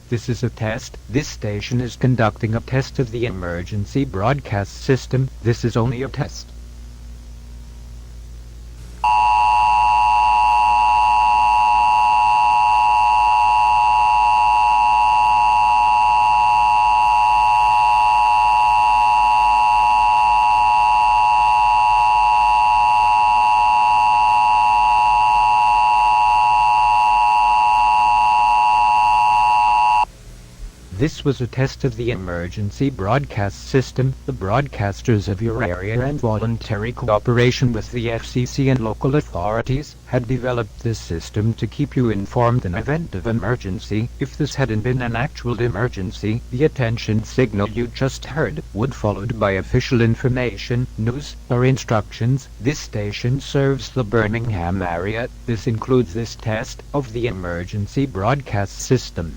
This is a test. This station is conducting a test of the emergency broadcast system. This is only a test. This was a test of the emergency broadcast system. The broadcasters of your area and voluntary cooperation with the FCC and local authorities had developed this system to keep you informed in event of emergency. If this hadn't been an actual emergency, the attention signal you just heard would followed by official information, news, or instructions. This station serves the Birmingham area. This includes this test of the emergency broadcast system.